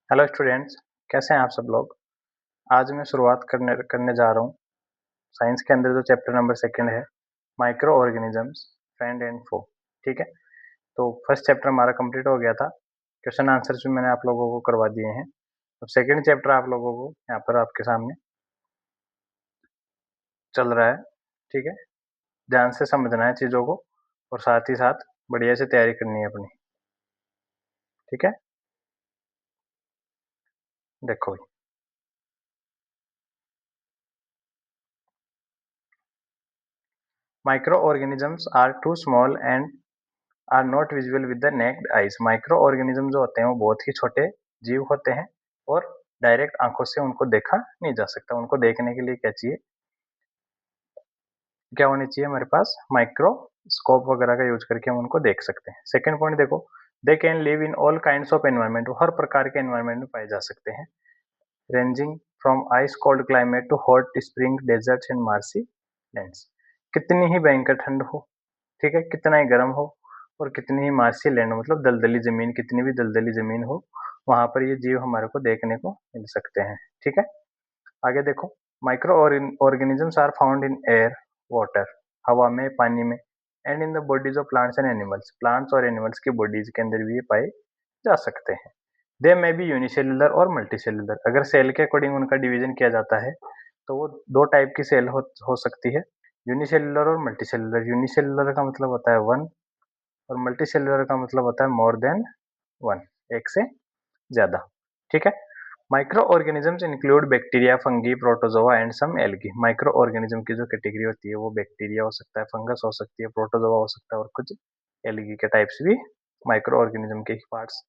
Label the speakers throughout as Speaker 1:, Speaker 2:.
Speaker 1: Hello students, कैसे हैं आप सब लोग। आज मैं शुरुआत करने करने जा रहा हूँ साइंस के अंदर जो चैप्टर नंबर सेकंड है, माइक्रो ऑर्गेनिजम्स फ्रेंड एंड फो। ठीक है, तो फर्स्ट चैप्टर हमारा कंप्लीट हो गया था। क्वेश्चन आंसर्स भी मैंने आप लोगों को करवा दिए हैं। अब सेकंड चैप्टर आप लोगों को यहाँ पर आपके सामने चल रहा है। ठीक है, ध्यान से समझना है चीज़ों को और साथ ही साथ बढ़िया से तैयारी करनी है अपनी। ठीक है, देखो micro organisms are too small and are not visible with the naked eyes. Micro organism जो होते हैं वो बहुत ही छोटे जीव होते हैं और डायरेक्ट आंखों से उनको देखा नहीं जा सकता। उनको देखने के लिए क्या चाहिए, क्या होनी चाहिए हमारे पास, माइक्रोस्कोप वगैरह का यूज करके हम उनको देख सकते हैं। सेकंड पॉइंट देखो, they can live in all kinds of environment. वो हर प्रकार के एनवायरमेंट में पाए जा सकते हैं, ranging from ice cold climate to hot spring deserts and marshy lands. कितनी ही भयंकर ठंड हो, ठीक है, कितना ही गर्म हो और कितनी ही मार्शी लैंड मतलब दलदली जमीन, कितनी भी दलदली जमीन हो, वहां पर ये जीव हमारे को देखने को मिल सकते हैं। ठीक है, आगे देखो, micro organisms are found in air, water, हवा में, पानी में, and in the bodies of plants and animals. Plants और एनिमल्स की बॉडीज के अंदर भी ये पाए जा सकते हैं। दे में बी यूनिसेलुलर और मल्टीसेलुलर। अगर सेल के अकॉर्डिंग उनका डिवीजन किया जाता है तो वो दो टाइप की सेल हो सकती है, यूनिसेलुलर और मल्टीसेलुलर। यूनिसेलुलर का मतलब होता है वन और मल्टीसेलुलर का मतलब होता है मोर देन वन, एक से ज्यादा। ठीक है, microorganisms include bacteria, fungi, protozoa and some algae. Microorganism की जो कैटेगरी होती है वो बैक्टीरिया हो सकता है, फंगस हो सकती है, प्रोटोजोआ हो सकता है और कुछ एल्गी के टाइप्स भी माइक्रो ऑर्गेनिज्म के पार्ट्स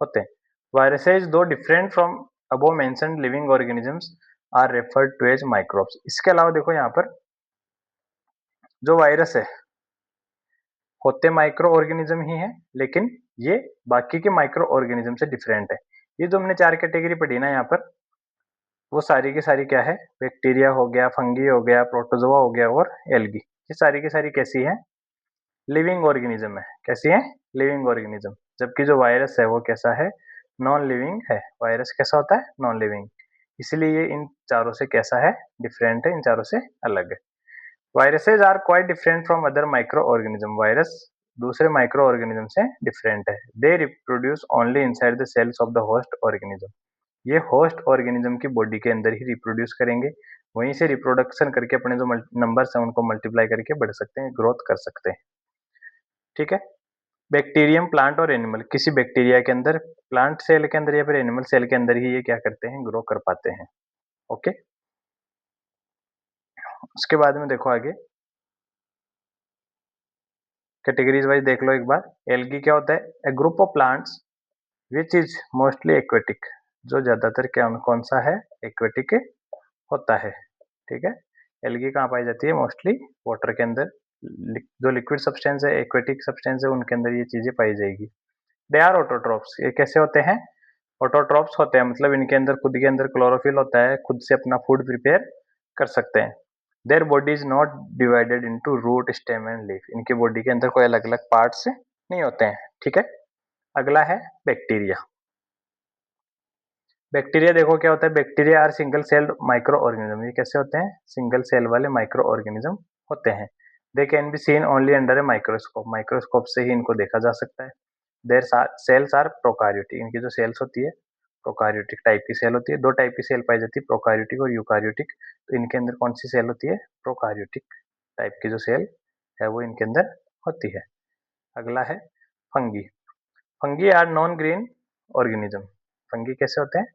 Speaker 1: होते हैं। Viruses though different from above mentioned living organisms are referred to as microbes. इसके अलावा देखो यहाँ पर जो वायरस है होते माइक्रो ऑर्गेनिज्म ही है, लेकिन ये बाकी के माइक्रो ऑर्गेनिज्म से डिफरेंट है। ये जो हमने चार कैटेगरी पढ़ी ना यहाँ पर, वो सारी की सारी क्या है, बैक्टीरिया हो गया, फंगी हो गया, प्रोटोजोआ हो गया और एल्गी। ये सारी की सारी कैसी है, लिविंग ऑर्गेनिज्म है। कैसी है, लिविंग ऑर्गेनिज्म। जबकि जो वायरस है वो कैसा है, नॉन लिविंग है। वायरस कैसा होता है, नॉन लिविंग। इसलिए ये इन चारों से कैसा है, डिफरेंट है, इन चारों से अलग है। Viruses are quite different from other microorganism. Virus दूसरे माइक्रो ऑर्गेनिज्म से डिफरेंट है। They reproduce only inside the cells of the host organism. ये होस्ट ऑर्गेनिज्म की बॉडी के अंदर ही रिप्रोड्यूस करेंगे, वहीं से रिप्रोडक्शन करके अपने जो नंबर्स हैं उनको मल्टीप्लाई करके बढ़ सकते हैं, ग्रोथ कर सकते हैं। ठीक है, बैक्टीरियम, प्लांट और एनिमल। किसी बैक्टीरिया के अंदर, प्लांट सेल के अंदर या फिर एनिमल सेल के अंदर ही ये क्या करते हैं, ग्रो कर पाते हैं। ओके, उसके बाद में देखो आगे कैटेगरीज वाइज देख लो एक बार। एल्गी क्या होता है, a group of plants which is mostly aquatic. जो ज्यादातर क्या कौन सा है, एक्वेटिक होता है। ठीक है, एल्गी कहाँ पाई जाती है, मोस्टली वाटर के अंदर। जो लिक्विड सब्सटेंस है, एक्वेटिक सब्सटेंस है, उनके अंदर ये चीजें पाई जाएगी। They are autotrophs. ये कैसे होते हैं, ऑटोट्रॉप्स होते हैं, मतलब इनके अंदर खुद के अंदर क्लोरोफिल होता है, खुद से अपना फूड प्रिपेयर कर सकते हैं। Their body is not divided into root, stem and leaf. इनकी बॉडी के अंदर कोई अलग अलग पार्ट्स नहीं होते हैं। ठीक है, अगला है बैक्टीरिया। बैक्टीरिया देखो क्या होता है, bacteria are single celled microorganism. ये कैसे होते हैं, सिंगल सेल वाले माइक्रो ऑर्गेनिज्म होते हैं। They can be seen only under a microscope. Microscope से ही इनको देखा जा सकता है। Their cells are prokaryotic. इनकी जो सेल्स होती है प्रोकार्योटिक टाइप की सेल होती है। दो टाइप की सेल पाई जाती है, प्रोकार्योटिक और यूकार्योटिक। तो इनके अंदर कौन सी सेल होती है, प्रोकार्योटिक टाइप की जो सेल है वो इनके अंदर होती है। अगला है fungi. Fungi are non green organism. Fungi कैसे होते हैं,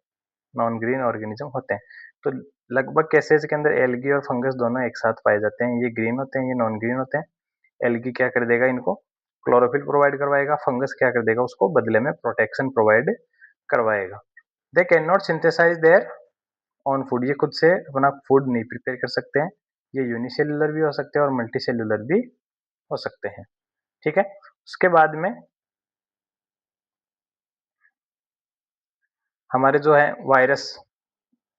Speaker 1: नॉन ग्रीन ऑर्गेनिज्म होते हैं। तो लगभग केसेस के अंदर एल्गी और फंगस दोनों एक साथ पाए जाते हैं। ये ग्रीन होते हैं, ये नॉन ग्रीन होते हैं। एल्गी क्या कर देगा, इनको क्लोरोफिल प्रोवाइड करवाएगा, फंगस क्या कर देगा, उसको बदले में प्रोटेक्शन प्रोवाइड करवाएगा। They can not synthesise their own food. ये खुद से अपना फूड नहीं प्रिपेयर कर सकते हैं। ये यूनिसेल्युलर भी हो सकते हैं और मल्टीसेल्युलर भी हो सकते हैं। ठीक है, उसके बाद में हमारे जो है वायरस,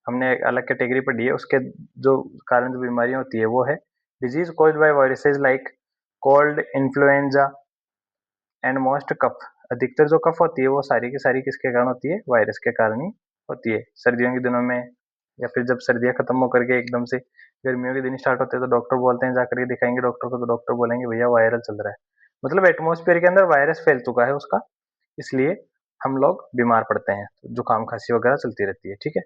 Speaker 1: हमने एक अलग कैटेगरी पढ़ी है, उसके जो कारण जो बीमारियां होती है वो है disease caused by viruses like cold, influenza and most cough. अधिकतर जो कफ होती है वो सारी की सारी किसके कारण होती है, वायरस के कारण ही होती है। सर्दियों के दिनों में या फिर जब सर्दियां खत्म होकर के एकदम से गर्मियों के दिन स्टार्ट होते हैं तो डॉक्टर बोलते हैं, जाकर के दिखाएंगे डॉक्टर को, तो डॉक्टर बोलेंगे भैया वायरल चल रहा है, मतलब एटमोस्फेयर के अंदर वायरस फैल चुका है उसका, इसलिए हम लोग बीमार पड़ते हैं, जुकाम खांसी वगैरह चलती रहती है। ठीक है।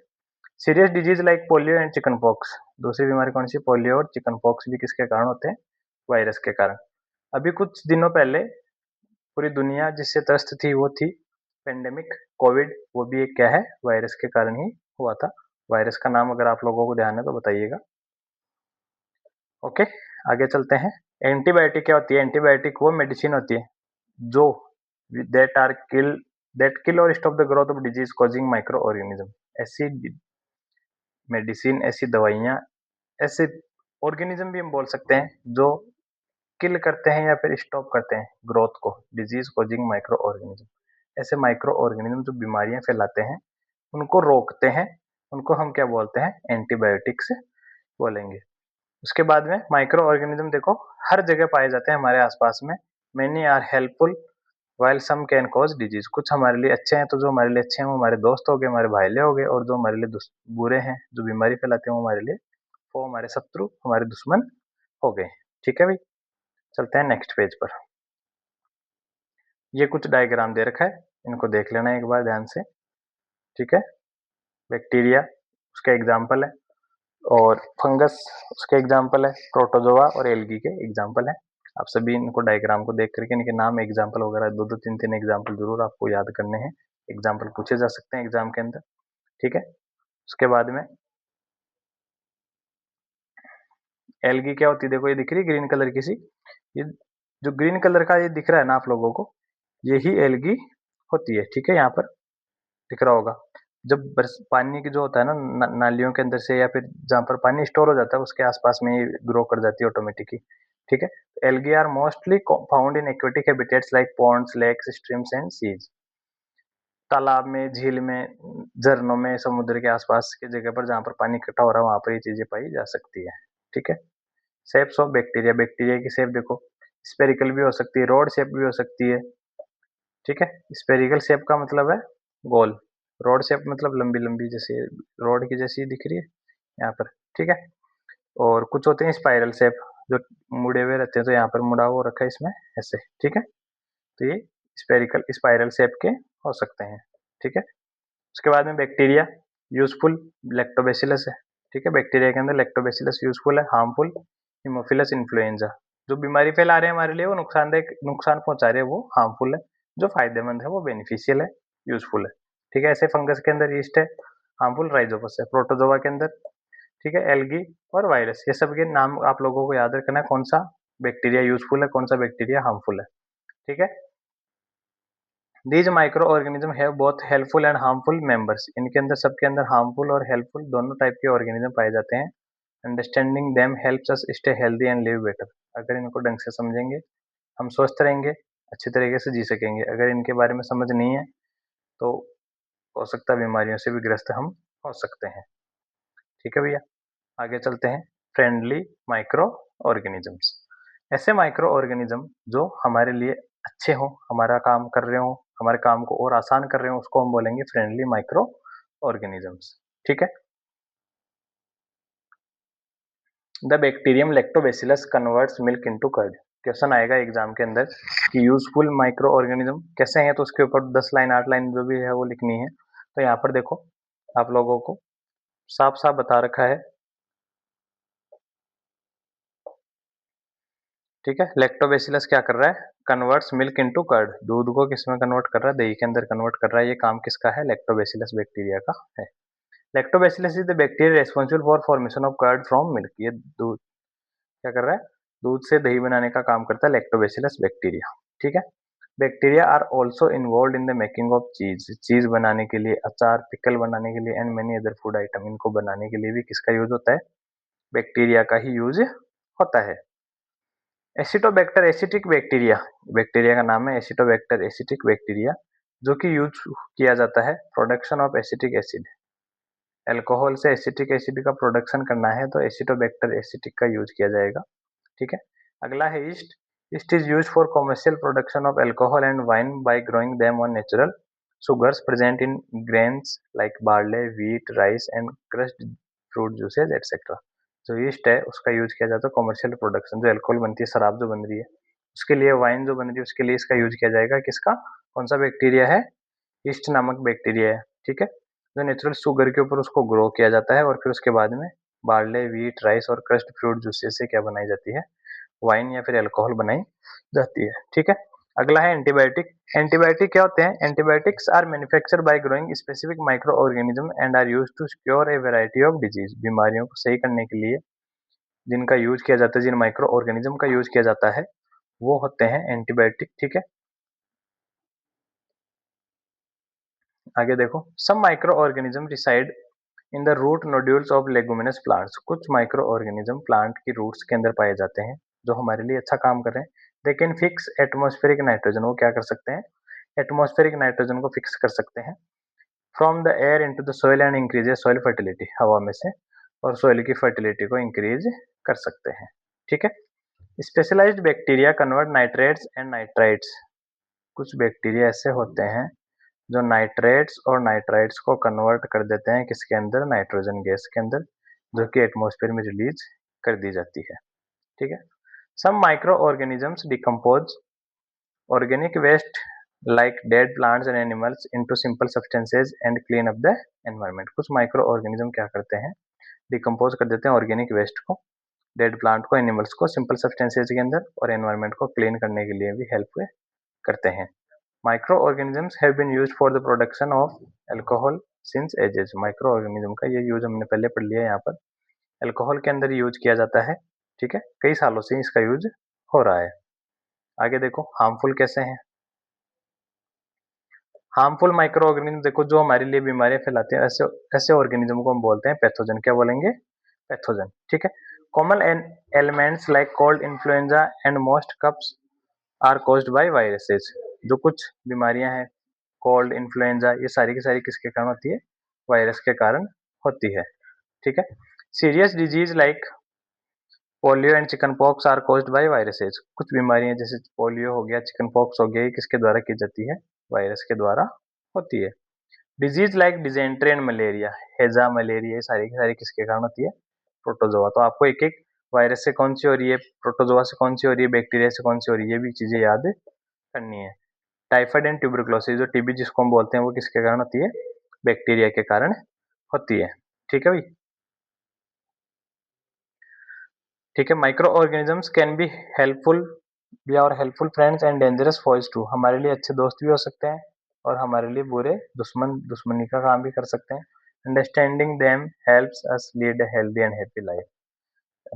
Speaker 1: Serious disease like polio and chicken pox, दूसरी बीमारी कौन सी, पोलियो और चिकन पॉक्स भी किसके कारण होते हैं, वायरस के कारण। अभी कुछ दिनों पहले पूरी दुनिया जिससे त्रस्त थी वो थी पेंडेमिक कोविड, वो भी एक क्या है, वायरस के कारण ही हुआ था। वायरस का नाम अगर आप लोगों को ध्यान है तो बताइएगा। ओके, आगे चलते हैं। एंटीबायोटिक क्या होती है, एंटीबायोटिक वो मेडिसिन होती है जो that are kill that kill और stop the growth of disease causing microorganism. ऐसी मेडिसिन, ऐसी दवाइयाँ, ऐसे ऑर्गेनिज्म भी हम बोल सकते हैं जो किल करते हैं या फिर स्टॉप करते हैं ग्रोथ को, डिजीज कॉजिंग माइक्रो ऑर्गेनिज्म। ऐसे माइक्रो ऑर्गेनिज्म जो बीमारियां फैलाते हैं उनको रोकते हैं, उनको हम क्या बोलते हैं, एंटीबायोटिक्स बोलेंगे। उसके बाद में माइक्रो ऑर्गेनिज्म देखो हर जगह पाए जाते हैं हमारे आसपास में। Many are helpful while some can cause disease, कुछ हमारे लिए अच्छे हैं, तो जो हमारे लिए अच्छे हैं वो हमारे दोस्त हो गए, हमारे भाईले हो गए, और जो हमारे लिए बुरे हैं, जो बीमारी फैलाते हैं वो हमारे लिए, वो हमारे शत्रु, हमारे दुश्मन हो गए। ठीक है भाई, चलते हैं नेक्स्ट पेज पर। ये कुछ डायग्राम दे रखा है, इनको देख लेना एक बार ध्यान से। ठीक है। बैक्टीरिया उसका एग्जाम्पल है, और फंगस उसके एग्जाम्पल है, प्रोटोजोआ और एल्गी के एग्जाम्पल है। आप सभी इनको डायग्राम को देख करके इनके नाम, एग्जाम्पल वगैरह, दो दो तीन तीन एग्जाम्पल जरूर आपको याद करने हैं। एग्जाम्पल पूछे जा सकते हैं एग्जाम के अंदर। ठीक है। उसके बाद में एल्गी क्या होती है, देखो ये दिख रही है ग्रीन कलर की सी, ये जो ग्रीन कलर का ये दिख रहा है ना आप लोगों को, यही एल्गी होती है। ठीक है, यहाँ पर दिख रहा होगा। जब पानी की जो होता है ना, नालियों के अंदर से या फिर जहाँ पर पानी स्टोर हो जाता है उसके आसपास में ये ग्रो कर जाती है ऑटोमेटिकली। ठीक है। Algae are mostly found in aquatic habitats like ponds, lakes, streams and seas. तालाब में, झील में, झरनों में, समुद्र के आसपास की जगह पर जहाँ पर पानी इकट्ठा हो रहा है वहां पर ये चीजें पाई जा सकती है। ठीक है। शेप्स ऑफ बैक्टीरिया, बैक्टीरिया की शेप देखो, स्पेरिकल भी हो सकती है, रोड शेप भी हो सकती है। ठीक है। स्पेरिकल शेप का मतलब है गोल, रोड शेप मतलब लंबी लंबी, जैसे रोड की जैसी दिख रही है यहाँ पर। ठीक है। और कुछ होते हैं स्पाइरल शेप, जो मुड़े हुए रहते हैं, तो यहाँ पर मुड़ा हुआ रखा है इसमें ऐसे। ठीक है। तो ये स्पेरिकल स्पाइरल शेप के हो सकते हैं। ठीक है। उसके बाद में बैक्टीरिया यूजफुल, लैक्टोबैसिलस है। ठीक है। बैक्टीरिया के अंदर लैक्टोबैसिलस यूजफुल है, हार्मफुल हीमोफिलस इन्फ्लुएंजा। जो बीमारी फैला रहे हैं हमारे लिए वो नुकसानदायक, नुकसान पहुंचा रहे हैं वो हार्मफुल है, जो फायदेमंद है वो बेनिफिशियल है, यूजफुल है। ठीक है। ऐसे फंगस के अंदर ईस्ट है, हार्मफुल, राइजोपस है। प्रोटोजोआ के अंदर, ठीक है, एल्गी और वायरस, ये सब के नाम आप लोगों को याद रखना है, कौन सा बैक्टीरिया यूजफुल है, कौन सा बैक्टीरिया हार्मफुल है। ठीक है। These micro organism have both helpful and harmful members, इनके अंदर, सबके अंदर हार्मफुल और हेल्पफुल दोनों टाइप के ऑर्गेनिज्म पाए जाते हैं। Understanding them helps us stay healthy and live better, अगर इनको ढंग से समझेंगे हम स्वस्थ रहेंगे, अच्छी तरीके से जी सकेंगे। अगर इनके बारे में समझ नहीं है तो हो सकता है बीमारियों से भी ग्रस्त हम हो सकते हैं। ठीक है भैया, आगे चलते हैं। फ्रेंडली माइक्रो ऑर्गेनिजम्स, ऐसे माइक्रो ऑर्गेनिज्म जो हमारे लिए अच्छे हों, हमारा काम कर रहे हो, हमारे काम को और आसान कर रहे हो, उसको हम बोलेंगे फ्रेंडली माइक्रो ऑर्गेनिजम्स। ठीक है। The bacterium lactobacillus converts milk into curd, question आएगा एग्जाम के अंदर कि यूजफुल माइक्रो ऑर्गेनिज्म कैसे हैं, तो उसके ऊपर 10 लाइन 8 लाइन जो भी है वो लिखनी है। तो यहाँ पर देखो आप लोगों को साफ साफ बता रखा है। ठीक है। लैक्टोबैसिलस क्या कर रहा है, कन्वर्ट्स मिल्क इनटू कर्ड, दूध को किस में कन्वर्ट कर रहा है, दही के अंदर कन्वर्ट कर रहा है। ये काम किसका है, लैक्टोबैसिलस बैक्टीरिया का है। Lactobacillus is the bacteria responsible for formation of curd from milk, ये दूध क्या कर रहा है, दूध से दही बनाने का काम करता है लैक्टोबैसिलस बैक्टीरिया। ठीक है। Bacteria are also involve in the making of cheese, cheese बनाने के लिए, अचार, पिकल बनाने के लिए, and many other food item, इनको बनाने के लिए भी किसका यूज होता है, बैक्टीरिया का ही यूज होता है। एसिटोबैक्टर एसिटिक बैक्टीरिया, बैक्टीरिया का नाम है एसिटोबैक्टर एसिटिक बैक्टीरिया, जो कि यूज किया जाता है production of acetic acid, alcohol से एसिटिक एसिड का प्रोडक्शन करना है तो एसिटोबैक्टर एसिटिक का यूज किया जाएगा। ठीक है। अगला है east, Yeast is used for commercial production of alcohol and wine by growing them on natural sugars present in grains like barley, wheat, rice and crushed fruit juices etc. जो yeast है उसका use किया जाता है commercial production, जो alcohol बनती है, शराब जो बन रही है उसके लिए, वाइन जो बन रही है उसके लिए इसका यूज किया जाएगा। किसका, कौन सा बैक्टीरिया है, ईस्ट नामक बैक्टीरिया है, ठीक है, जो नेचुरल शुगर के ऊपर उसको ग्रो किया जाता है और फिर उसके बाद में बार्ले, व्हीट, राइस और क्रस्ट फ्रूट जूसेस से क्या बनाई जाती है, वाइन या फिर अल्कोहल बनाई जाती है, ठीक है। अगला है एंटीबायोटिक। एंटीबायोटिक क्या होते हैं? Antibiotics are manufactured by growing specific microorganism and are used to cure a variety of disease. बीमारियों को सही करने के लिए जिनका यूज किया जाता है, जिन माइक्रो ऑर्गेनिज्म का यूज किया जाता है वो होते हैं एंटीबायोटिक, ठीक है। आगे देखो, some microorganism reside in the root nodules of leguminous plants. कुछ माइक्रो ऑर्गेनिज्म प्लांट की रूट्स के अंदर पाए जाते हैं जो हमारे लिए अच्छा काम कर रहे हैं। They can fix atmospheric nitrogen, वो क्या कर सकते हैं, एटमॉस्फेरिक नाइट्रोजन को फिक्स कर सकते हैं from the air into the soil and increase soil fertility, हवा में से, और सोइल की फर्टिलिटी को इंक्रीज कर सकते हैं, ठीक है। Specialised bacteria convert nitrates and nitrites. कुछ बैक्टीरिया ऐसे होते हैं जो नाइट्रेट्स और नाइट्राइट्स को कन्वर्ट कर देते हैं किसके अंदर, नाइट्रोजन गैस के अंदर, जो कि एटमॉस्फेयर में रिलीज कर दी जाती है, ठीक है। Some microorganisms decompose organic waste like dead plants and animals into simple substances and clean up the environment। कुछ माइक्रो ऑर्गेनिज्म क्या करते हैं, डिकम्पोज कर देते हैं ऑर्गेनिक वेस्ट को, डेड प्लांट को, एनिमल्स को सिंपल सब्सटेंसेज के अंदर, और एनवायरनमेंट को क्लीन करने के लिए भी हेल्प करते हैं। Microorganisms have been used for the production of alcohol since ages. Microorganism का ये यूज हमने पहले पढ़ लिया है, यहाँ पर अल्कोहल के अंदर यूज किया जाता है, ठीक है, कई सालों से इसका यूज हो रहा है। आगे देखो हार्मफुल कैसे हैं। हार्मफुल माइक्रो ऑर्गेनिज्म देखो जो हमारे लिए बीमारियां फैलाते हैं, ऐसे ऐसे ऑर्गेनिज्म को हम बोलते हैं पैथोजन। क्या बोलेंगे, पैथोजन, ठीक है। Common ailments like cold, influenza and most coughs are caused by viruses. जो कुछ बीमारियां हैं, कोल्ड, इन्फ्लुएंजा, ये सारी की सारी किसके कारण होती है, वायरस के कारण होती है, ठीक है। Serious disease like polio and chickenpox are caused by viruses. कुछ बीमारियां जैसे पोलियो हो गया, चिकन पॉक्स हो गया, ये किसके द्वारा की जाती है, वायरस के द्वारा होती है। Disease like dysentery and malaria, हेजा, मलेरिया, ये सारी की सारी किसके कारण होती है, प्रोटोजोआ। तो आपको एक एक वायरस से कौन सी हो रही है, प्रोटोजोआ से कौन सी हो रही है, बैक्टीरिया से कौन सी हो रही है, ये भी चीजें याद करनी है। टाइफाइड एंड ट्यूबरक्लोसिस, जो टीबी जिसको हम बोलते हैं, वो किसके कारण होती है, बैक्टीरिया के कारण होती है, ठीक है भाई, ठीक है। Microorganisms can be helpful, be our helpful friends and dangerous foes too. हमारे लिए अच्छे दोस्त भी हो सकते हैं और हमारे लिए बुरे दुश्मन, दुश्मनी का काम भी कर सकते हैं। Understanding them helps us lead a healthy and happy life.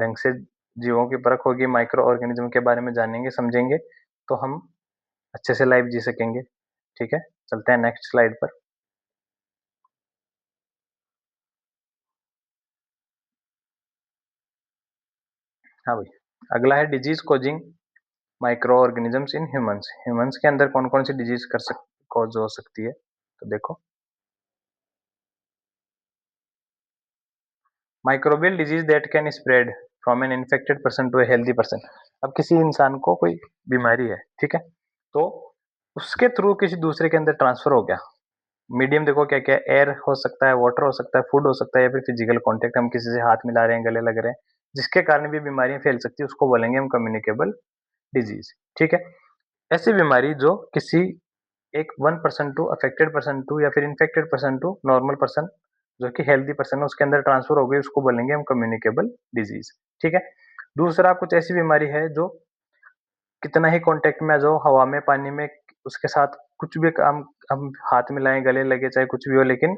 Speaker 1: ढंग से जीवों की परख होगी, माइक्रो ऑर्गेनिज्म के बारे में जानेंगे समझेंगे तो हम अच्छे से लाइफ जी सकेंगे, ठीक है। चलते हैं नेक्स्ट स्लाइड पर। हाँ भाई, अगला है disease causing micro organisms in humans. Humans के अंदर कौन कौन सी डिजीज कॉज हो सकती है, तो देखो, microbial disease that can spread from an infected person to a healthy person. अब किसी इंसान को कोई बीमारी है, ठीक है, तो उसके थ्रू किसी दूसरे के अंदर ट्रांसफर हो गया। मीडियम देखो क्या क्या, एयर हो सकता है, वाटर हो सकता है, फूड हो सकता है, या फिर फिजिकल कॉन्टेक्ट, हम किसी से हाथ मिला रहे हैं, गले लग रहे हैं, जिसके कारण भी बीमारियां फैल सकती है, उसको बोलेंगे हम कम्युनिकेबल डिजीज, ठीक है। ऐसी बीमारी जो किसी एक one person to affected person to या फिर infected person to normal person जो कि हेल्दी पर्सन है उसके अंदर ट्रांसफर हो गई, उसको बोलेंगे हम कम्युनिकेबल डिजीज, ठीक है। दूसरा, कुछ ऐसी बीमारी है जो कितना ही कांटेक्ट में आ जाओ, हवा में, पानी में, उसके साथ कुछ भी काम हम हाथ मिलाएं, गले लगे, चाहे कुछ भी हो, लेकिन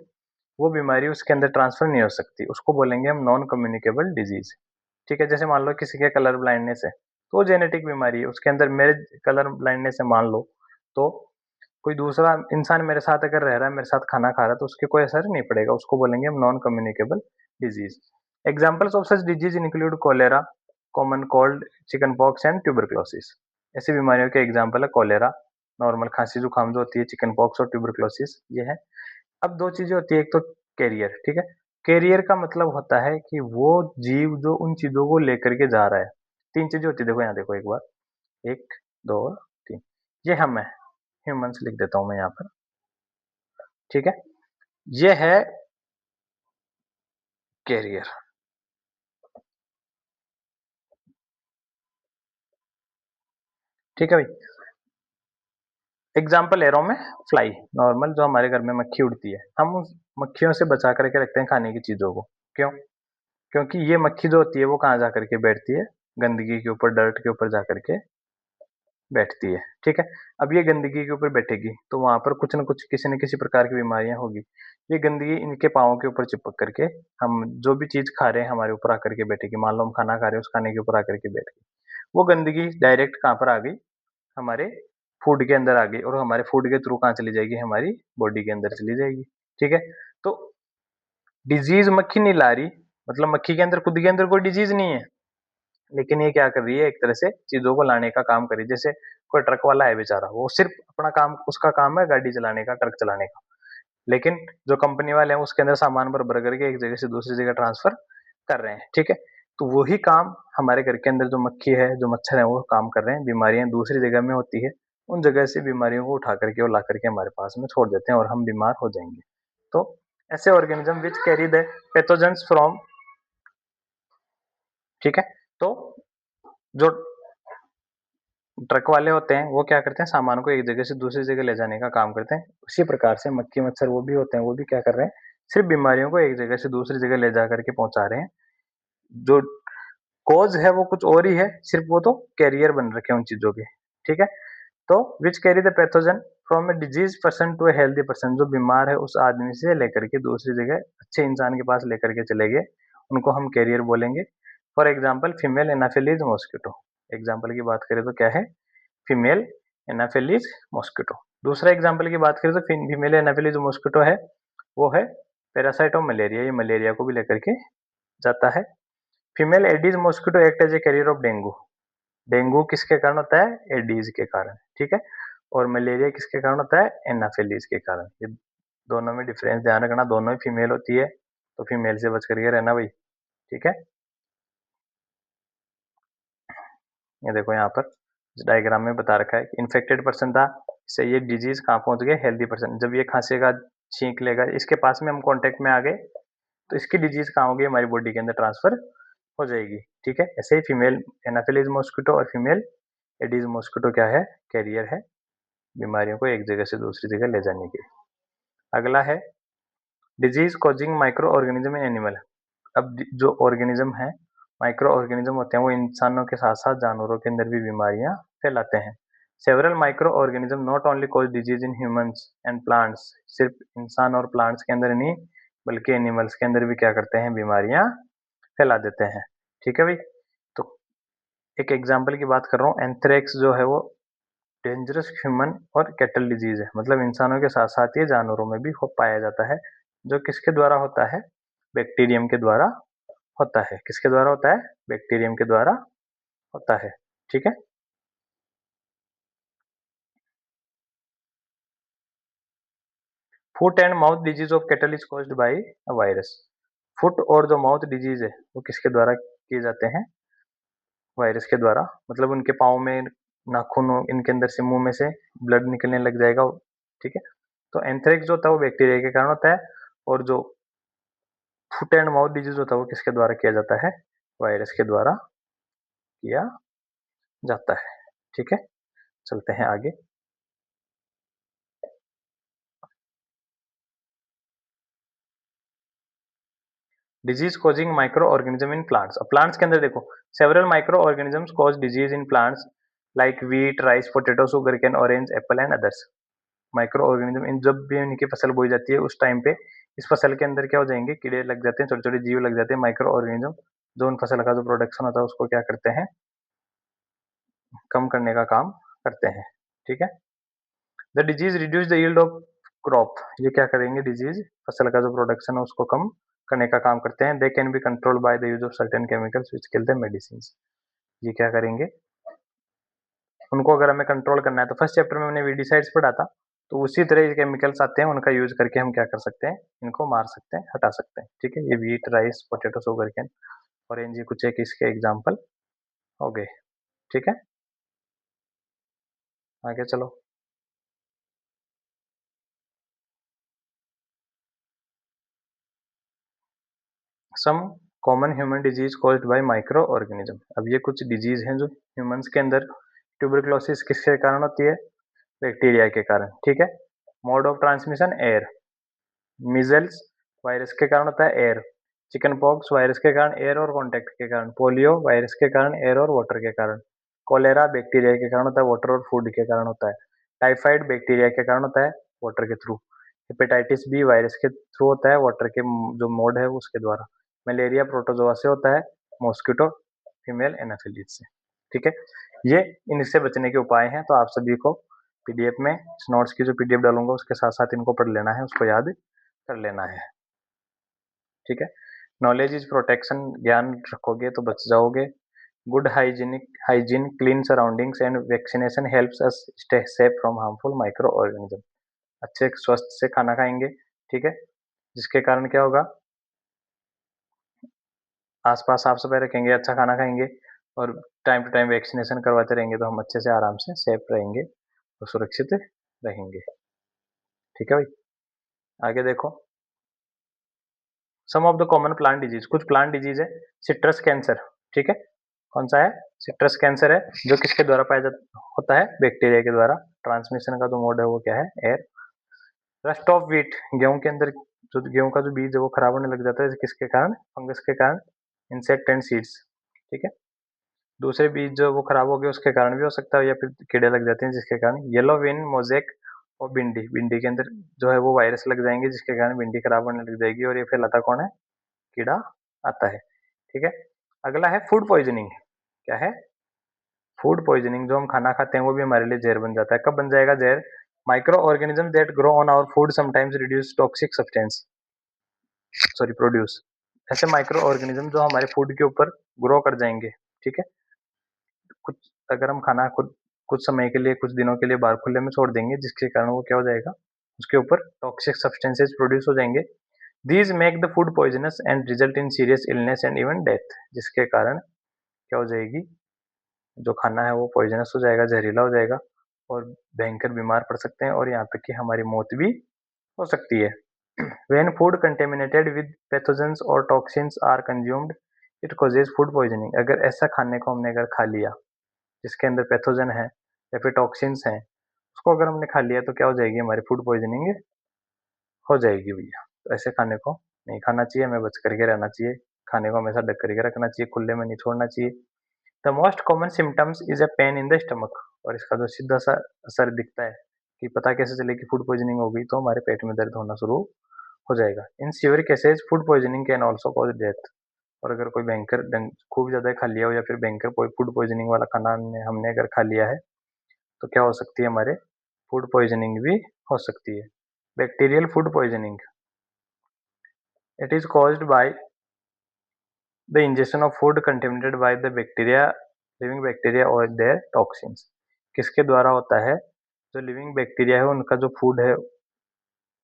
Speaker 1: वो बीमारी उसके अंदर ट्रांसफर नहीं हो सकती, उसको बोलेंगे हम नॉन कम्युनिकेबल डिजीज, ठीक है। जैसे मान लो किसी के कलर ब्लाइंडनेस है, तो वो जेनेटिक बीमारी है, उसके अंदर मेरे कलर ब्लाइंडनेस है मान लो, तो कोई दूसरा इंसान मेरे साथ अगर रह रहा है, मेरे साथ खाना खा रहा है, तो उसके कोई असर नहीं पड़ेगा, उसको बोलेंगे हम non communicable disease. Examples of such disease include cholera, common cold, chickenpox and tuberculosis. ऐसी बीमारियों के एग्जाम्पल है कोलेरा, नॉर्मल खांसी जुकाम जो होती है, चिकन पॉक्स और ट्यूबरक्लोसिस, ये है। अब दो चीजें होती है, एक तो कैरियर, ठीक है। कैरियर का मतलब होता है कि वो जीव जो उन चीजों को लेकर के जा रहा है। तीन चीजें होती है, देखो यहाँ देखो एक बार, 1, 2 और 3। ये हम है, ह्यूमंस लिख देता हूँ मैं यहाँ पर, ठीक है? ये है कैरियर, ठीक है भाई? एग्जाम्पल ले रहा हूँ मैं, फ्लाई, नॉर्मल जो हमारे घर में मक्खी उड़ती है, हम उस मक्खियों से बचा करके रखते हैं खाने की चीज़ों को। क्यों? क्योंकि ये मक्खी जो होती है वो कहाँ जा करके बैठती है? गंदगी के ऊपर, डर्ट के ऊपर जा करके बैठती है, ठीक है? अब ये गंदगी के ऊपर बैठेगी, तो वहाँ पर कुछ न कुछ, किसी न किसी प्रकार की बीमारियाँ होगी। ये गंदगी इनके पाँव के ऊपर चिपक करके, हम जो भी चीज़ खा रहे हैं हमारे ऊपर आकर के बैठेगी। मान लो हम खाना खा रहे हैं, उस खाने के ऊपर आकर के बैठ गई। वो गंदगी डायरेक्ट कहाँ पर आ गई? हमारे फूड के अंदर आ गई, और हमारे फूड के थ्रू कहाँ चली जाएगी? हमारी बॉडी के अंदर चली जाएगी, ठीक है? तो डिजीज़ मक्खी नहीं ला रही, मतलब मक्खी के अंदर, खुद के अंदर कोई डिजीज़ नहीं है। लेकिन ये क्या कर रही है? एक तरह से चीज़ों को लाने का काम कर रही है। जैसे कोई ट्रक वाला है बेचारा, वो सिर्फ़ अपना काम, उसका काम है गाड़ी चलाने का, ट्रक चलाने का। लेकिन जो कंपनी वाले हैं उसके अंदर सामान भर-भर करके एक जगह से दूसरी जगह ट्रांसफ़र कर रहे हैं, ठीक है? तो वही काम हमारे घर के अंदर जो मक्खी है, जो मच्छर है, वो काम कर रहे हैं। बीमारियाँ दूसरी जगह में होती है, उन जगह से बीमारियों को उठा करके और ला करके हमारे पास में छोड़ देते हैं, और हम बीमार हो जाएँगे। तो ऐसे organism which carry the pathogens from, ठीक है? तो जो ट्रक वाले होते हैं, वो क्या करते हैं? सामान को एक जगह से दूसरी जगह ले जाने का काम करते हैं। उसी प्रकार से मक्खी, मच्छर वो भी होते हैं, वो भी क्या कर रहे हैं? सिर्फ़ बीमारियों को एक जगह से दूसरी जगह ले जा कर के पहुँचा रहे हैं। जो कॉज़ है वो कुछ और ही है, सिर्फ़ वो तो कैरियर बन रखे हैं उन चीज़ों के, ठीक है? तो which carry the pathogen from a disease person to a healthy person, जो बीमार है उस आदमी से लेकर के दूसरी जगह अच्छे इंसान के पास लेकर के चले गए, उनको हम कैरियर बोलेंगे। For example female anopheles mosquito, example की बात करें तो क्या है? Female anopheles mosquito. दूसरा एग्जाम्पल की बात करें तो फीमेल एनाफिलीज मॉस्किटो है, वो है पैरासाइट ऑफ मलेरिया, ये मलेरिया को भी लेकर के जाता है। Female aedes mosquito act as a carrier of dengue, dengue किसके कारण होता है? एडीज के कारण, ठीक है? और मलेरिया किसके कारण होता है? एनाफिलीज के कारण। ये दोनों में डिफरेंस ध्यान रखना, दोनों ही फीमेल होती है, तो फीमेल से बच करके रहना भाई, ठीक है? ये देखो यहाँ पर डायग्राम में बता रखा है कि इन्फेक्टेड पर्सन था, इससे ये डिजीज कहाँ पहुंच गए? Healthy person. जब ये खांसेगा, छींक लेगा, इसके पास में हम कांटेक्ट में आ गए, तो इसकी डिजीज कहाँ होगी? हमारी बॉडी के अंदर ट्रांसफर हो जाएगी, ठीक है? ऐसे ही फीमेल एनाफिलीज मॉस्किटो और फीमेल एडीज मॉस्किटो क्या है? कैरियर है, बीमारियों को एक जगह से दूसरी जगह ले जाने की। अगला है disease causing microorganism in animal. अब जो ऑर्गेनिज्म है, माइक्रो ऑर्गेनिज्म होते हैं, वो इंसानों के साथ साथ जानवरों के अंदर भी बीमारियां फैलाते हैं। Several micro organism not only cause disease in humans and plants, सिर्फ इंसान और प्लांट्स के अंदर नहीं, बल्कि एनिमल्स के अंदर भी क्या करते हैं? बीमारियां फैला देते हैं, ठीक है भाई? तो एक एग्जाम्पल की बात कर रहा हूँ, एंथ्रेक्स जो है वो डेंजरस ह्यूमन और कैटल डिजीज है, मतलब इंसानों के साथ साथ ये जानवरों में भी हो पाया जाता है। जो किसके द्वारा होता है? बैक्टीरियम के द्वारा होता है। किसके द्वारा होता है? बैक्टीरियम के द्वारा होता है, ठीक है? Foot and mouth disease of cattle is caused by a virus. Foot और जो माउथ डिजीज है वो किसके द्वारा किए जाते हैं? वायरस के द्वारा। मतलब उनके पाँव में नाखून इनके अंदर से, मुंह में से ब्लड निकलने लग जाएगा, ठीक है? तो एंथ्रेक्स जो होता है वो बैक्टीरिया के कारण होता है, और जो फुट एंड माउथ डिजीज होता है वो किसके द्वारा किया जाता है? वायरस के द्वारा किया जाता है, ठीक है? चलते हैं आगे। Disease causing microorganism in plants. अब प्लांट्स के अंदर देखो, several microorganisms cause disease in plants like wheat, rice, potato, sugarcane, orange, apple and others. Microorganism, इन जब भी इनकी फसल बोई जाती है उस टाइम पे इस फसल के अंदर क्या हो जाएंगे? कीड़े लग जाते हैं, छोटे छोटे जीव लग जाते हैं, माइक्रो ऑर्गेनिज्म, जो उन फसल का जो प्रोडक्शन होता है उसको क्या करते हैं? कम करने का काम करते हैं, ठीक है? The disease reduce the yield of crop, ये क्या करेंगे? डिजीज फसल का जो प्रोडक्शन है उसको कम करने का काम करते हैं। They can B control by the use of certain chemicals which kill the medicine. ये क्या करेंगे? उनको अगर हमें कंट्रोल करना है, तो फर्स्ट चैप्टर में हमने वीडीसाइड्स पढ़ा था, तो उसी तरह ये केमिकल्स आते हैं, उनका यूज करके हम क्या कर सकते हैं? इनको मार सकते हैं, हटा सकते हैं, ठीक है? ये wheat, rice, potato, sugarcane, orange, ये कुछ एक इसके एग्जाम्पल हो गए, ठीक है? आगे चलो। Some common human disease caused by microorganism. अब ये कुछ डिजीज हैं जो ह्यूमंस के अंदर, ट्यूबरक्लोसिस किसके कारण होती है? बैक्टीरिया के कारण, ठीक है। Mode of transmission air, measles virus के कारण होता है एयर, चिकन पॉक्स वायरस के कारण एयर और कॉन्टैक्ट के कारण, पोलियो वायरस के कारण एयर और वाटर के कारण, कोलेरा बैक्टीरिया के कारण होता है, वाटर और फूड के कारण होता है, टाइफाइड बैक्टीरिया के कारण होता है, वाटर के थ्रू, हेपेटाइटिस बी वायरस के थ्रू होता है, वाटर के जो मोड है उसके द्वारा, मलेरिया प्रोटोजोआ से होता है, मॉस्किटो फीमेल एनाफिलीज से, ठीक है। ये इनसे बचने के उपाय हैं, तो आप सभी को पीडीएफ में इस नोट्स की जो पीडीएफ डालूंगा उसके साथ साथ इनको पढ़ लेना है, उसको याद कर लेना है, ठीक है। नॉलेज इज प्रोटेक्शन, ज्ञान रखोगे तो बच जाओगे। Good hygiene, clean surroundings and vaccination helps us stay safe from harmful micro organism. अच्छे स्वस्थ से खाना खाएंगे, ठीक है, जिसके कारण क्या होगा, आसपास साफ सफाई रखेंगे, अच्छा खाना खाएंगे और टाइम टू टाइम वैक्सीनेशन करवाते रहेंगे तो हम अच्छे से आराम से सेफ रहेंगे और सुरक्षित रहेंगे, ठीक है भाई। आगे देखो, some of the common plant disease, कुछ प्लांट डिजीज है। सिट्रस कैंसर, ठीक है, कौन सा है? सिट्रस कैंसर है, जो किसके द्वारा पाया जाता होता है? बैक्टीरिया के द्वारा। ट्रांसमिशन का जो मोड है वो क्या है? एयर। रस्ट ऑफ व्हीट, गेहूं के अंदर जो गेहूं का जो बीज है वो खराब होने लग जाता है, किसके कारण? फंगस के कारण, इंसेक्ट एंड सीड्स, ठीक है। दूसरे बीज जो वो खराब हो गए उसके कारण भी हो सकता है, या फिर कीड़े लग जाते हैं जिसके कारण। येलो विन मोजेक और भिंडी, भिंडी के अंदर जो है वो वायरस लग जाएंगे जिसके कारण भिंडी खराब होने लग जाएगी, और ये फैलाता कौन है? कीड़ा आता है, ठीक है। अगला है फूड पॉइजनिंग। क्या है? फूड पॉइजनिंग, जो हम खाना खाते हैं वो भी हमारे लिए जहर बन जाता है। कब बन जाएगा जहर? Microorganism that grow on our food sometimes reduce toxic substance, sorry produce. ऐसे माइक्रो ऑर्गेनिज्म जो हमारे फूड के ऊपर ग्रो कर जाएंगे, ठीक है। कुछ अगर हम खाना खुद कुछ समय के लिए, कुछ दिनों के लिए बाहर खुले में छोड़ देंगे, जिसके कारण वो क्या हो जाएगा, उसके ऊपर टॉक्सिक सब्सटेंसेस प्रोड्यूस हो जाएंगे। These make the food poisonous and result in serious illness and even death, जिसके कारण क्या हो जाएगी, जो खाना है वो पॉइजनस हो जाएगा, जहरीला हो जाएगा और भयंकर बीमार पड़ सकते हैं, और यहाँ तक कि हमारी मौत भी हो सकती है। When food contaminated with pathogens or toxins are consumed, it causes food poisoning। अगर ऐसा खाने को हमने अगर खा लिया जिसके अंदर पैथोजन है या फिर टॉक्सिन्स हैं, उसको अगर हमने खा लिया तो क्या हो जाएगी, हमारी फूड पॉइजनिंग हो जाएगी भैया। तो ऐसे खाने को नहीं खाना चाहिए, हमें बच करके रहना चाहिए, खाने को हमेशा ढक करके रखना चाहिए, खुले में नहीं छोड़ना चाहिए। The most common symptoms is a pain in the stomach, और इसका जो सीधा सा असर दिखता है कि पता कैसे चले कि फूड पॉइजनिंग हो गई, तो हमारे पेट में दर्द होना शुरू हो जाएगा। In severe cases food poisoning can also cause death, और अगर कोई भयंकर खूब ज्यादा खा लिया हो या फिर भयंकर कोई फूड पॉइजनिंग वाला खाना हमने अगर खा लिया है तो क्या हो सकती है, हमारे फूड पॉइजनिंग भी हो सकती है। Bacterial food poisoning, it is caused by the injection of food contaminated by the bacteria, living bacteria और देयर टॉक्सिन्स। किसके द्वारा होता है? जो लिविंग बैक्टीरिया है उनका जो फूड है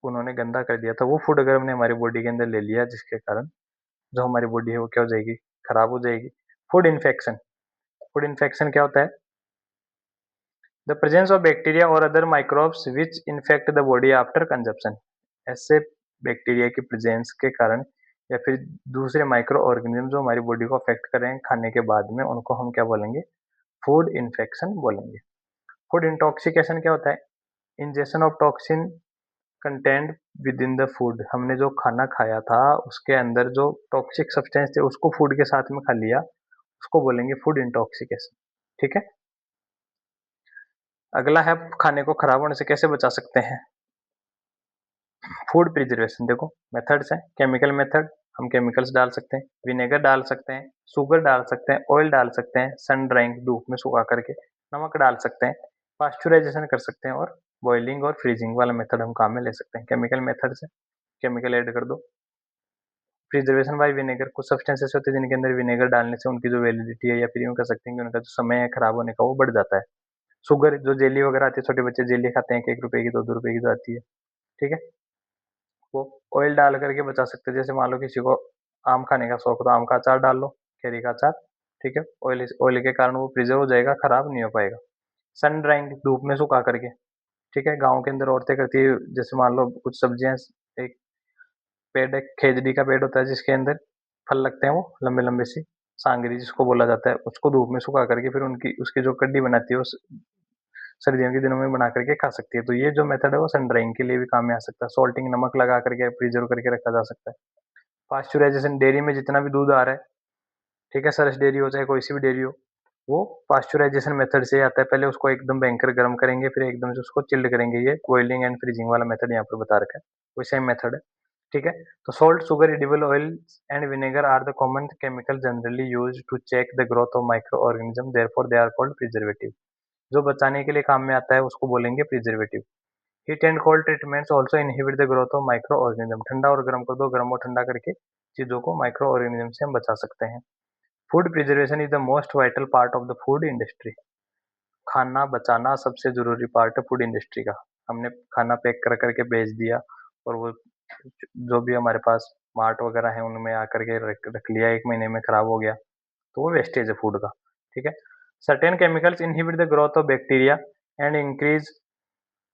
Speaker 1: उन्होंने गंदा कर दिया था, वो फूड अगर हमने हमारी बॉडी के अंदर ले लिया जिसके कारण जो हमारी बॉडी है वो क्या हो जाएगी, खराब हो जाएगी। फूड इन्फेक्शन, फूड इन्फेक्शन क्या होता है? द प्रेजेंस ऑफ बैक्टीरिया और other microbes which infect the body after consumption. ऐसे बैक्टीरिया की प्रेजेंस के कारण या फिर दूसरे माइक्रो ऑर्गेनिज्म जो हमारी बॉडी को अफेक्ट कर रहे हैं खाने के बाद में, उनको हम क्या बोलेंगे? फूड इन्फेक्शन बोलेंगे। फूड इंटॉक्सिकेशन क्या होता है? Injection of toxin content with in the food, हमने जो खाना खाया था उसके अंदर जो टॉक्सिक सब्सटेंस थे उसको फूड के साथ में खा लिया, उसको बोलेंगे फूड इंटॉक्सिकेशन, ठीक है। अगला है खाने को खराब होने से कैसे बचा सकते हैं। फूड प्रिजर्वेशन, देखो मेथड्स हैं, केमिकल मेथड, हम केमिकल्स डाल सकते हैं, विनेगर डाल सकते हैं, शुगर डाल सकते हैं, ऑयल डाल सकते हैं, सन ड्राइंग धूप में सुखा करके, नमक डाल सकते हैं, पास्चुराइजेशन कर सकते हैं, और बॉइलिंग और फ्रीजिंग वाला मेथड हम काम में ले सकते हैं। केमिकल मेथड से केमिकल ऐड कर दो। प्रिजर्वेशन बाय विनेगर, कुछ सब्सटेंसेस होते हैं जिनके अंदर विनेगर डालने से उनकी जो वैलिडिटी है या फिर यूं कह सकते हैं कि उनका जो समय है खराब होने का वो बढ़ जाता है। शुगर, जो जेली वगैरह आती है, छोटे बच्चे जेली खाते हैं 1 रुपए की 2 रुपए की जो आती है, ठीक है, वो ऑयल डाल करके बचा सकते हैं। जैसे मान लो किसी को आम खाने का शौक, तो आम का अचार डाल लो, कैरी का अचार, ठीक है, ऑयल ऑयल के कारण वो प्रिजर्व हो जाएगा, खराब नहीं हो पाएगा। सन ड्राइंग, धूप में सुखा करके, ठीक है। गाँव के अंदर औरतें करती है, जैसे मान लो कुछ सब्जियाँ, एक पेड़ है, खेजड़ी का पेड़ होता है जिसके अंदर फल लगते हैं, वो लंबे-लंबे सी सांगरी जिसको बोला जाता है, उसको धूप में सुखा करके फिर उनकी उसकी जो कड्डी बनाती है, उस सर्दियों के दिनों में बना करके खा सकती है। तो ये जो मेथड है वो सन ड्राइंग के लिए भी काम में आ सकता है। सॉल्टिंग, नमक लगा करके प्रिजर्व करके रखा जा सकता है। पास्चुराइजेशन, डेयरी में जितना भी दूध आ रहा है, ठीक है, सरस डेयरी हो चाहे कोई सी भी डेयरी हो, वो पास्चुराइजेशन मेथड से आता है। पहले उसको एकदम भयंकर गर्म करेंगे, फिर एकदम से उसको चिल्ड करेंगे। ये बॉइलिंग एंड फ्रीजिंग वाला मेथड यहाँ पर बता रखा है, वही सेम मेथड है, ठीक है। तो salt, sugar, edible oil and vinegar are the common chemical generally used to check the growth of microorganism, therefore they are called preservative. जो बचाने के लिए काम में आता है उसको बोलेंगे preservative. Heat and cold treatments also inhibit the growth of micro organism. ठंडा और गर्म कर दो, गर्म और ठंडा करके चीजों को, माइक्रो ऑर्गेनिज्म से हम बचा सकते हैं। Food preservation is the most vital part of the food industry. खाना बचाना सबसे जरूरी पार्ट है फूड इंडस्ट्री का। हमने खाना पैक कर करके भेज दिया, और वो जो भी हमारे पास मार्ट वगैरह है उनमें आकर के रख लिया, 1 महीने में खराब हो गया, तो वो वेस्टेज है फूड का, ठीक है। Certain chemicals inhibit the growth of bacteria and increase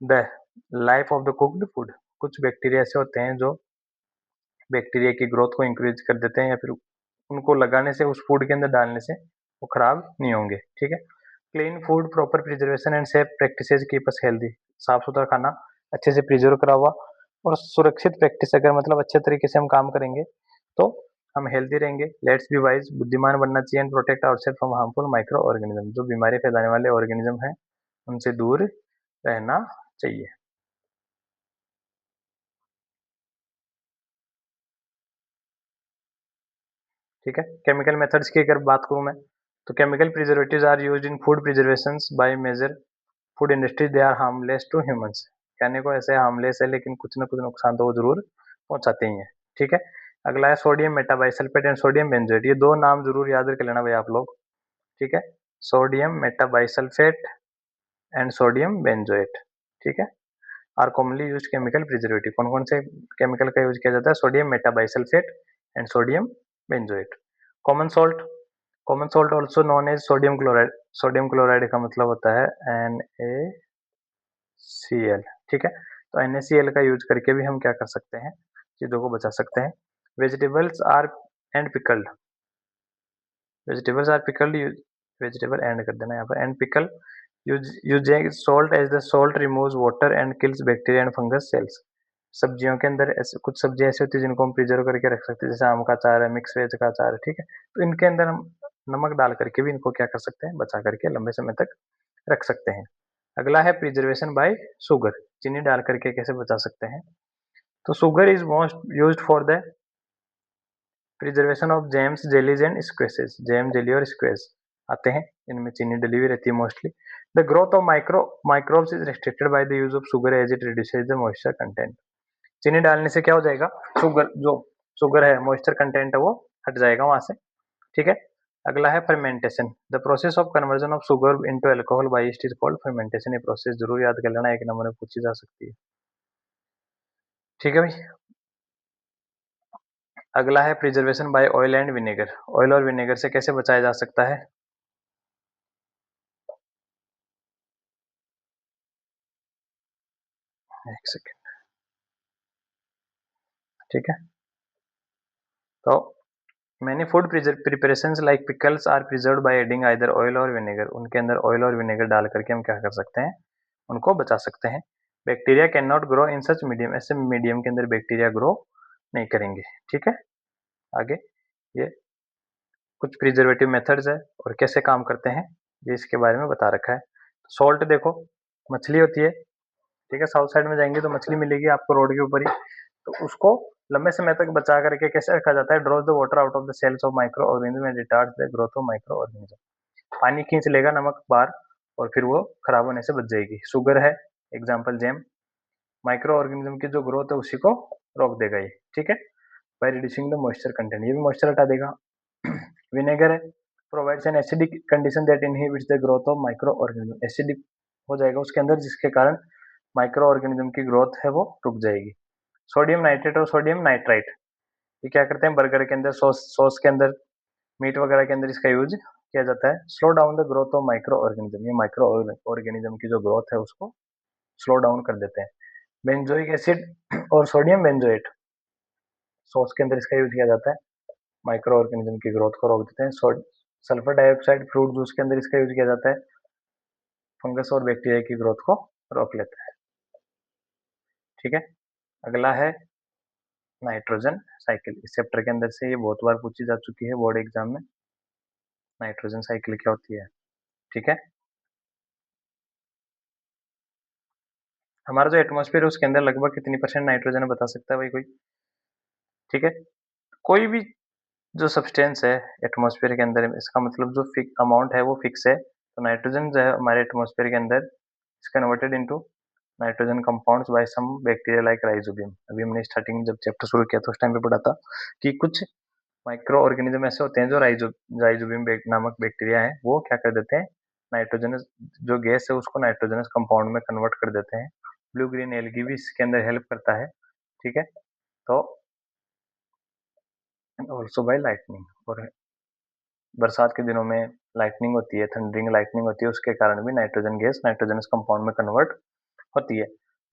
Speaker 1: the life of the cooked food. कुछ बैक्टीरिया ऐसे होते हैं जो बैक्टीरिया की ग्रोथ को इंक्रीज कर देते हैं, या फिर उनको लगाने से, उस फूड के अंदर डालने से वो खराब नहीं होंगे, ठीक है। Clean food, proper preservation and safe practices keep us healthy. साफ सुथरा खाना, अच्छे से प्रिजर्व करा हुआ और सुरक्षित प्रैक्टिस, अगर मतलब अच्छे तरीके से हम काम करेंगे तो हम हेल्दी रहेंगे। लेट्स बी वाइज, बुद्धिमान बनना चाहिए, and protect ourself from harmful micro organism. जो बीमारी फैलाने वाले ऑर्गेनिज्म हैं उनसे दूर रहना चाहिए। ठीक है। केमिकल मेथड्स की अगर बात करूं मैं, तो chemical preservatives are used in food preservations by major food industries, they are harmless to humans. कहने को ऐसे हार्मलेस है, लेकिन कुछ ना कुछ नुकसान तो वो जरूर पहुंचाते ही हैं, ठीक है। अगला है sodium metabisulphite and sodium benzoate. ये दो नाम जरूर याद रख लेना भाई आप लोग, ठीक है। Sodium metabisulphite and sodium benzoate, ठीक है, are commonly used chemical preservative. कौन कौन से केमिकल का यूज किया जाता है? Sodium metabisulphite and sodium benzoate. Common salt, common salt also known as sodium chloride. Sodium chloride का मतलब होता है NaCl, ठीक है। तो NaCl का यूज करके भी हम क्या कर सकते हैं, चीजों को बचा सकते हैं। Vegetables are and pickled, vegetables are pickled, vegetable and कर देना यहाँ पर, and pickle using salt as the salt removes water and kills bacteria and fungus cells. सब्जियों के अंदर ऐसे कुछ सब्जियां ऐसी होती है जिनको हम प्रिजर्व करके रख सकते हैं, जैसे आम का अचार है, मिक्स वेज का अचार है, ठीक है। तो इनके अंदर हम नमक डाल करके भी इनको क्या कर सकते हैं, बचा करके लंबे समय तक रख सकते हैं। अगला है प्रिजर्वेशन बाय शुगर। चीनी डाल करके कैसे बचा सकते हैं? तो sugar is most used for the preservation of jams, jellies and squashes. Jam, jelly और स्क्वेस आते हैं, इनमें चीनी डली हुई रहती है mostly. The growth of microbes is restricted by the use of sugar as it reduces the moisture content. चीनी डालने से क्या हो जाएगा, शुगर जो शुगर है, मॉइस्चर कंटेंट है, वो हट जाएगा वहां से, ठीक है। अगला है fermentation. The process of conversion of sugar into alcohol by yeast is called fermentation. ये प्रोसेस जरूर याद कर लेना, एक नंबर में पूछी जा सकती है, ठीक है भाई। अगला है preservation by oil and vinegar. Oil और विनेगर से कैसे बचाया जा सकता है? एक सेकेंड, ठीक है। तो many food preparations like pickles are preserved by adding either oil और विनेगर। उनके अंदर ऑयल और विनेगर डाल करके हम क्या कर सकते हैं, उनको बचा सकते हैं। Bacteria can not grow in such medium. ऐसे मीडियम के अंदर बैक्टीरिया ग्रो नहीं करेंगे, ठीक है। आगे ये कुछ प्रिजर्वेटिव मेथड्स है और कैसे काम करते हैं, ये इसके बारे में बता रखा है। सॉल्ट देखो, मछली होती है, ठीक है, साउथ साइड में जाएंगे तो मछली मिलेगी आपको रोड के ऊपर ही। तो उसको लंबे समय तक बचा करके कैसे रखा जाता है? Draws the water out of the cells of microorganism and retards the growth of microorganism. पानी खींच लेगा नमक बाहर, और फिर वो खराब होने से बच जाएगी। शुगर है एग्जाम्पल, जैम, माइक्रो ऑर्गेनिज्म की जो ग्रोथ है उसी को रोक देगा ये, ठीक है, by reducing the moisture content. ये भी मॉइस्चर हटा देगा। विनेगर है, provides an acidic condition that inhibits the growth of micro organism. Acidic हो जाएगा उसके अंदर, जिसके कारण माइक्रो ऑर्गेनिज्म की ग्रोथ है वो रुक जाएगी। सोडियम नाइट्रेट और सोडियम नाइट्राइट, ये क्या करते हैं, बर्गर के अंदर, सॉस सॉस के अंदर, मीट वगैरह के अंदर इसका यूज किया जाता है slow down the growth of microorganism. ये माइक्रो ऑर्गेनिज्म की जो ग्रोथ है उसको स्लो डाउन कर देते हैं। बेंजोइक एसिड और सोडियम बेंजोएट सॉस के अंदर इसका यूज किया जाता है, माइक्रो ऑर्गेनिज्म की ग्रोथ को रोक देते हैं। सल्फर डाइऑक्साइड फ्रूट जूस के अंदर इसका यूज किया जाता है, फंगस और बैक्टीरिया की ग्रोथ को रोक लेता है। ठीक है, अगला है नाइट्रोजन साइकिल। इस चैप्टर के अंदर से ये बहुत बार पूछी जा चुकी है बोर्ड एग्जाम में, नाइट्रोजन साइकिल क्या होती है। ठीक है, हमारा जो एटमॉस्फेयर है उसके अंदर लगभग कितनी परसेंट नाइट्रोजन है बता सकता है भाई कोई? ठीक है, कोई भी जो सब्सटेंस है एटमॉस्फेयर के अंदर, इसका मतलब जो अमाउंट है वो फिक्स है। तो नाइट्रोजन जो है हमारे एटमॉस्फेयर के अंदर is converted into nitrogen compounds by some bacteria like rhizobium. अभी हमने स्टार्टिंग में जब चैप्टर शुरू किया तो उस टाइम पे पढ़ा था कि कुछ माइक्रो ऑर्गेनिज्म ऐसे होते हैं जो राइजोबियम नामक बैक्टीरिया है, वो क्या कर देते हैं, नाइट्रोजनस जो गैस है उसको नाइट्रोजनस कंपाउंड में कन्वर्ट कर देते हैं। ब्लू ग्रीन एल्गी भी इसके अंदर हेल्प करता है। ठीक है, तो ऑल्सो बाय लाइटनिंग, और बरसात के दिनों में लाइटनिंग होती है, थंडरिंग लाइटनिंग होती है, उसके कारण भी नाइट्रोजन गैस नाइट्रोजनस कंपाउंड में कन्वर्ट होती है।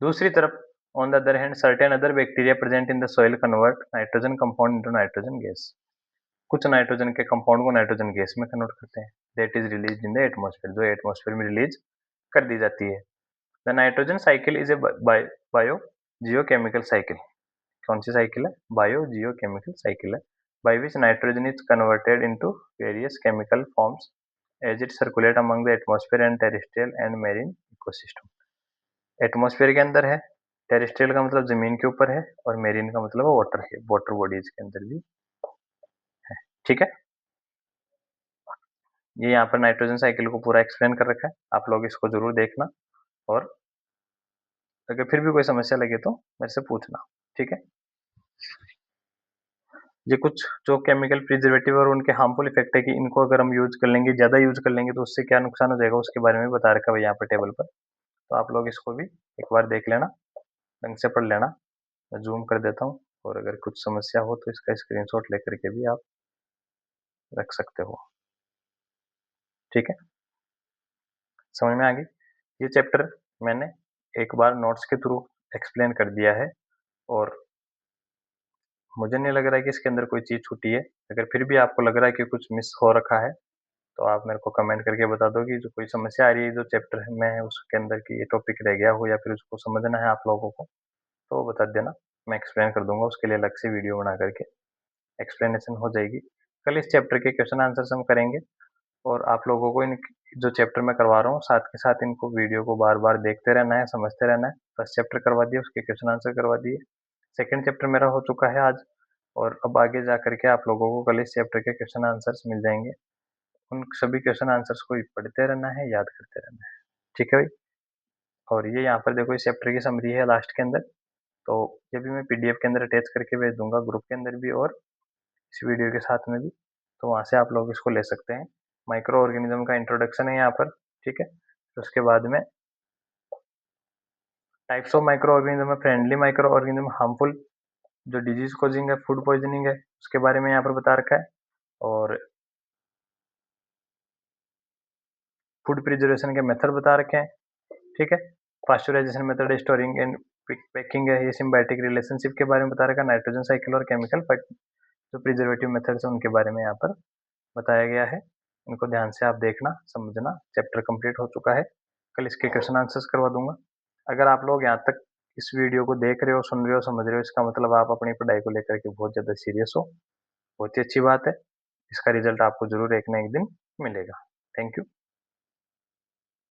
Speaker 1: दूसरी तरफ on the other hand certain other bacteria present in the soil convert nitrogen compound into nitrogen gas. कुछ नाइट्रोजन के कंपाउंड को नाइट्रोजन गैस में कन्वर्ट करते हैं, that is release in the atmosphere, जो एटमॉस्फेयर में रिलीज कर दी जाती है। The nitrogen cycle is a bio geochemical cycle. कौन सी साइकिल है? बायो जियोकेमिकल साइकिल है, by which nitrogen is converted into various chemical forms as it circulate among the atmosphere and terrestrial and marine ecosystem। Atmosphere के अंदर है, terrestrial का मतलब जमीन के ऊपर है, और मेरीन का मतलब वाटर है, वाटर बॉडीज के अंदर भी है। ठीक है, ये यहाँ पर नाइट्रोजन साइकिल को पूरा एक्सप्लेन कर रखा है, आप लोग इसको जरूर देखना, और अगर फिर भी कोई समस्या लगे तो मेरे से पूछना। ठीक है, ये कुछ जो केमिकल प्रिजर्वेटिव और उनके हार्मफुल इफेक्ट है कि इनको अगर हम यूज कर लेंगे, ज़्यादा यूज कर लेंगे तो उससे क्या नुकसान हो जाएगा उसके बारे में बता रखा है यहाँ पर टेबल पर। तो आप लोग इसको भी एक बार देख लेना, ढंग से पढ़ लेना। मैं जूम कर देता हूँ, और अगर कुछ समस्या हो तो इसका स्क्रीनशॉट लेकर के भी आप रख सकते हो। ठीक है, समझ में आ गई? ये चैप्टर मैंने एक बार नोट्स के थ्रू एक्सप्लेन कर दिया है, और मुझे नहीं लग रहा है कि इसके अंदर कोई चीज़ छूटी है। अगर फिर भी आपको लग रहा है कि कुछ मिस हो रखा है तो आप मेरे को कमेंट करके बता दो कि जो कोई समस्या आ रही है जो चैप्टर में है उसके अंदर की, ये टॉपिक रह गया हो या फिर उसको समझना है आप लोगों को, तो बता देना, मैं एक्सप्लेन कर दूंगा। उसके लिए अलग से वीडियो बना करके एक्सप्लेनेशन हो जाएगी। कल इस चैप्टर के क्वेश्चन आंसर्स हम करेंगे, और आप लोगों को इन जो चैप्टर मैं करवा रहा हूँ साथ के साथ इनको वीडियो को बार बार देखते रहना है, समझते रहना है। फर्स्ट चैप्टर करवा दिए, उसके क्वेश्चन आंसर करवा दिए, सेकेंड चैप्टर मेरा हो चुका है आज, और अब आगे जा करके आप लोगों को कल इस चैप्टर के क्वेश्चन आंसर्स मिल जाएंगे। उन सभी क्वेश्चन आंसर्स को पढ़ते रहना है, याद करते रहना है। ठीक है भाई, और ये यहाँ पर देखो इस चैप्टर की समरी है लास्ट के अंदर, तो ये भी मैं पीडीएफ के अंदर अटैच करके भेज दूंगा ग्रुप के अंदर भी और इस वीडियो के साथ में भी, तो वहाँ से आप लोग इसको ले सकते हैं। माइक्रो ऑर्गेनिज्म का इंट्रोडक्शन है यहाँ पर। ठीक है, तो उसके बाद में टाइप्स ऑफ माइक्रो ऑर्गेनिज्म है, फ्रेंडली माइक्रो ऑर्गेनिज्म, हार्मफुल जो डिजीज कॉजिंग है, फूड पॉइजनिंग है, उसके बारे में यहाँ पर बता रखा है, और फूड प्रिजर्वेशन के मेथड बता रखे हैं। ठीक है, pasteurisation method, storing and packing है, ये सिम्बायोटिक रिलेशनशिप के बारे में बता रखा है, नाइट्रोजन साइकिल और केमिकल जो प्रिजर्वेटिव मेथड्स है उनके बारे में यहाँ पर बताया गया है। इनको ध्यान से आप देखना, समझना। चैप्टर कंप्लीट हो चुका है, कल इसके क्वेश्चन आंसर्स करवा दूंगा। अगर आप लोग यहाँ तक इस वीडियो को देख रहे हो, सुन रहे हो, समझ रहे हो, इसका मतलब आप अपनी पढ़ाई को लेकर के बहुत ज़्यादा सीरियस हो। बहुत ही अच्छी बात है, इसका रिजल्ट आपको जरूर एक ना एक दिन मिलेगा। Thank you.